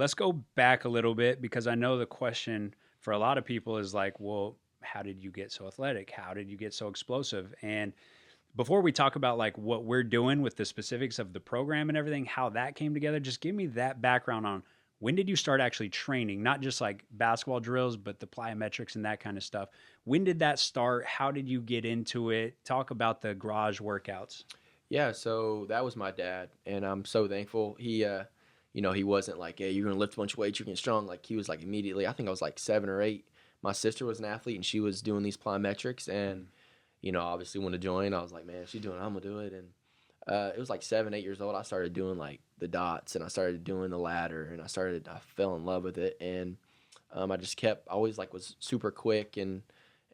Let's go back a little bit because I know the question for a lot of people is like, well, how did you get so athletic? How did you get so explosive? And before we talk about like what we're doing with the specifics of the program and everything, how that came together, just give me that background on when did you start actually training, not just like basketball drills, but the plyometrics and that kind of stuff. When did that start? How did you get into it? Talk about the garage workouts. Yeah, so that was my dad, and I'm so thankful. He wasn't like, "Hey, you're gonna lift a bunch of weights, you're getting strong." Like he was like immediately. I think I was like 7 or 8. My sister was an athlete, and she was doing these plyometrics, and obviously wanted to join. I was like, "Man, if she's doing it, I'm gonna do it." And it was like 7, 8 years old. I started doing like the dots, and I started doing the ladder, and I fell in love with it, and I just kept always like was super quick and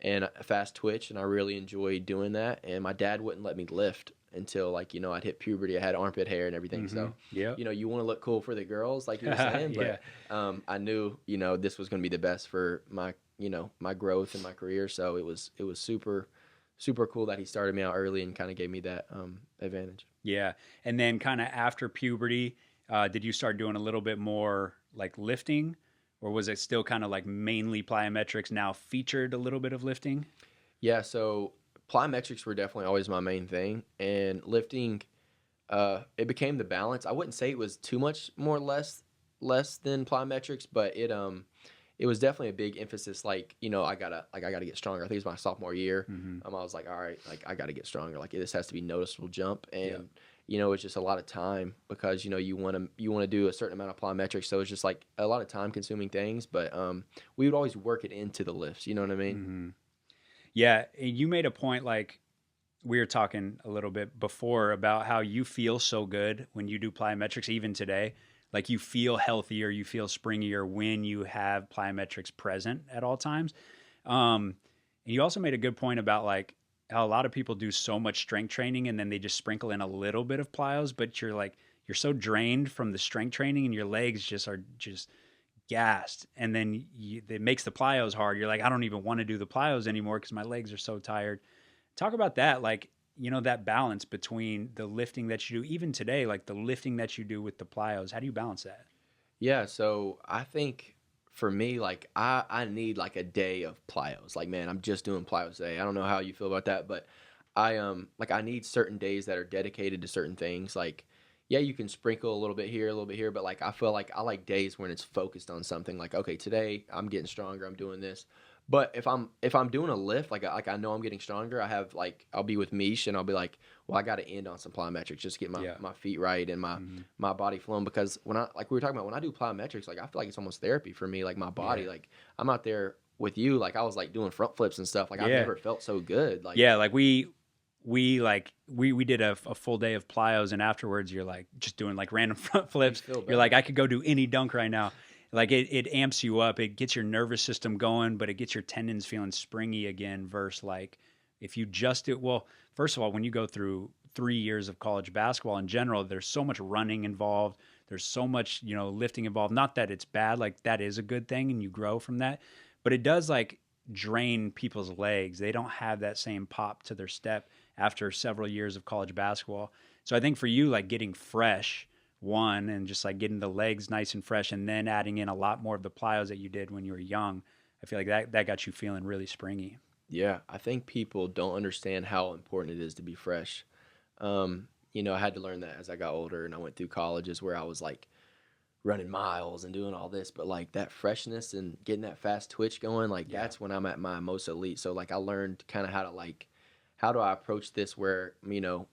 a fast twitch, and I really enjoyed doing that. And my dad wouldn't let me lift until like I'd hit puberty. I had armpit hair and everything, so Yeah. you want to look cool for the girls, like you were saying. Yeah. But I knew this was going to be the best for my my growth and my career. So it was super cool that he started me out early and kind of gave me that advantage. Yeah. And then kind of after puberty, did you start doing a little bit more like lifting, or was it still kind of like mainly plyometrics now featured a little bit of lifting? Yeah, so plyometrics were definitely always my main thing, and lifting, it became the balance. I wouldn't say it was too much more less than plyometrics, but it was definitely a big emphasis. Like I gotta get stronger. I think it was my sophomore year. I was like, all right, like I gotta get stronger. Like this has to be noticeable jump, and it's just a lot of time because you want to do a certain amount of plyometrics. So it's just like a lot of time consuming things. But we would always work it into the lifts. You know what I mean? Mm-hmm. Yeah. And you made a point, like we were talking a little bit before about how you feel so good when you do plyometrics, even today. Like you feel healthier, you feel springier when you have plyometrics present at all times. And you also made a good point about like how a lot of people do so much strength training and then they just sprinkle in a little bit of plyos, but you're so drained from the strength training and your legs just are just gassed. And then it makes the plyos hard. You're like, I don't even want to do the plyos anymore because my legs are so tired. Talk about that, like, that balance between the lifting that you do, even today, like the lifting that you do with the plyos. How do you balance that? Yeah. So I think for me, like I need like a day of plyos. Like man, I'm just doing plyos today. I don't know how you feel about that, but I need certain days that are dedicated to certain things. Like yeah, you can sprinkle a little bit here, a little bit here, but like I feel like I like days when it's focused on something. Like okay, today I'm getting stronger. I'm doing this. But if I'm doing a lift, like I know I'm getting stronger, I have like I'll be with Mish and I'll be like, well, I got to end on some plyometrics, just get my feet right and my body flowing. Because when I like we were talking about when I do plyometrics, like I feel like it's almost therapy for me. Like my body, like I'm out there with you, like I was like doing front flips and stuff. Like I've never felt so good. Like like we did a full day of plyos, and afterwards you're like just doing like random front flips. You're like, I could go do any dunk right now. Like it amps you up. It gets your nervous system going, but it gets your tendons feeling springy again. Versus like if you just do well. First of all, when you go through 3 years of college basketball in general, there's so much running involved. There's so much lifting involved. Not that it's bad. Like that is a good thing, and you grow from that. But it does like drain people's legs. They don't have that same pop to their step after several years of college basketball. So I think for you, like getting fresh, one, and just like getting the legs nice and fresh, and then adding in a lot more of the plyos that you did when you were young, I feel like that got you feeling really springy. yeah, I think people don't understand how important it is to be fresh. I had to learn that as I got older and I went through colleges where I was like running miles and doing all this, but like that freshness and getting that fast twitch going, like that's when I'm at my most elite. So like I learned kind of how do I approach this where,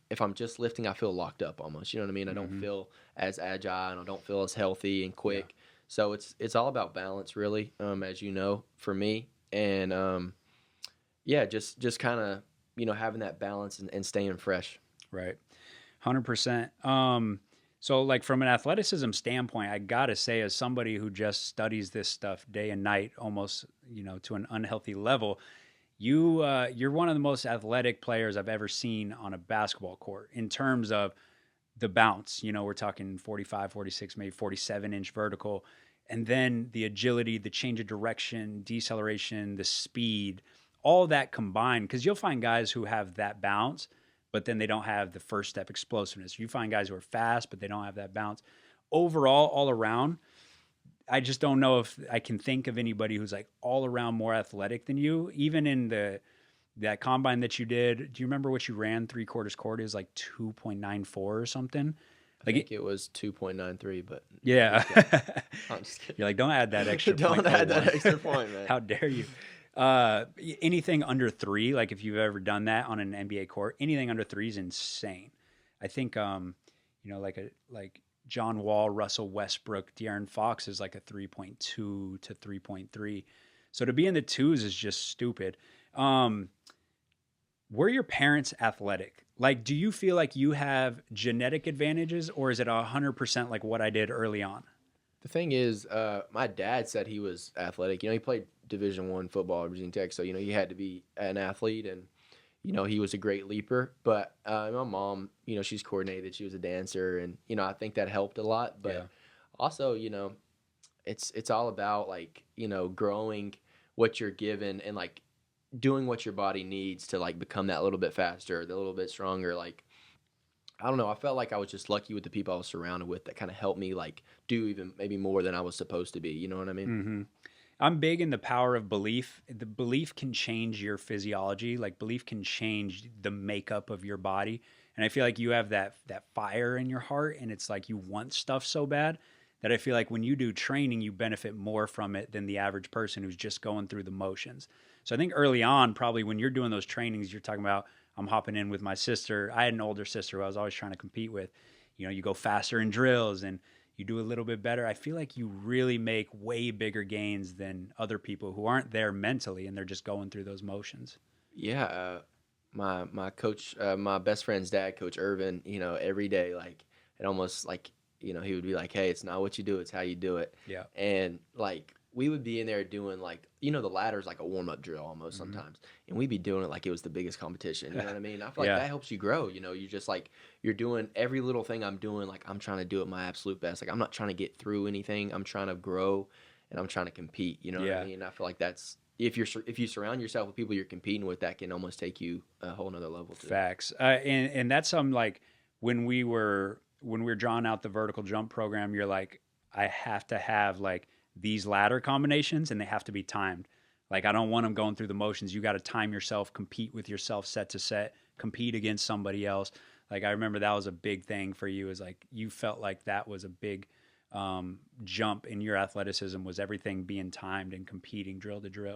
if I'm just lifting, I feel locked up almost, you know what I mean? I don't feel as agile and I don't feel as healthy and quick. Yeah. So it's all about balance really, as you know, for me. And just kind of, having that balance and staying fresh. Right. 100%. So like from an athleticism standpoint, I gotta say, as somebody who just studies this stuff day and night, almost, to an unhealthy level, you're one of the most athletic players I've ever seen on a basketball court in terms of the bounce. We're talking 45, 46, maybe 47-inch vertical. And then the agility, the change of direction, deceleration, the speed, all that combined. Because you'll find guys who have that bounce, but then they don't have the first step explosiveness. You find guys who are fast, but they don't have that bounce. Overall, all around, I just don't know if I can think of anybody who's like all around more athletic than you. Even in that combine that you did, do you remember what you ran 3/4 court? It was like 2.94 or something. I think it was 2.93, but yeah. I'm just kidding. You're like, don't add that extra Don't point. add that extra point, man. How dare you? Anything under 3, like if you've ever done that on an NBA court, anything under 3 is insane. I think, like John Wall, Russell Westbrook, De'Aaron Fox is like a 3.2 to 3.3. So to be in the 2s is just stupid. Were your parents athletic? Like, do you feel like you have genetic advantages, or is it 100% like what I did early on? The thing is, my dad said he was athletic. He played Division I football at Virginia Tech, so he had to be an athlete, and he was a great leaper. But my mom, she's coordinated. She was a dancer, and I think that helped a lot. But also, it's all about like growing what you're given and like doing what your body needs to like become that little bit faster, a little bit stronger. Like, I don't know. I felt like I was just lucky with the people I was surrounded with that kind of helped me like do even maybe more than I was supposed to be. You know what I mean? Mm-hmm. I'm big in the power of belief. The belief can change your physiology. Like belief can change the makeup of your body. And I feel like you have that fire in your heart, and it's like you want stuff so bad that I feel like when you do training, you benefit more from it than the average person who's just going through the motions. So I think early on, probably when you're doing those trainings, you're talking about, I'm hopping in with my sister. I had an older sister who I was always trying to compete with. You go faster in drills and you do a little bit better. I feel like you really make way bigger gains than other people who aren't there mentally and they're just going through those motions. Yeah. My coach, my best friend's dad, Coach Irvin, every day, like it almost like, he would be like, hey, it's not what you do, it's how you do it. Yeah. And like, we would be in there doing like, the ladder's like a warm-up drill almost sometimes. And we'd be doing it like it was the biggest competition. You know what I mean? I feel like that helps you grow. You just like, you're doing every little thing I'm doing. Like I'm trying to do it my absolute best. Like I'm not trying to get through anything. I'm trying to grow and I'm trying to compete. You know what I mean? I feel like that's, if you surround yourself with people you're competing with, that can almost take you a whole nother level too. Facts. And that's something like when we were drawing out the vertical jump program, you're like, I have to have like these ladder combinations and they have to be timed. Like I don't want them going through the motions. You got to time yourself, compete with yourself set to set, compete against somebody else. Like I remember that was a big thing for you, is like you felt like that was a big jump in your athleticism, was everything being timed and competing drill to drill.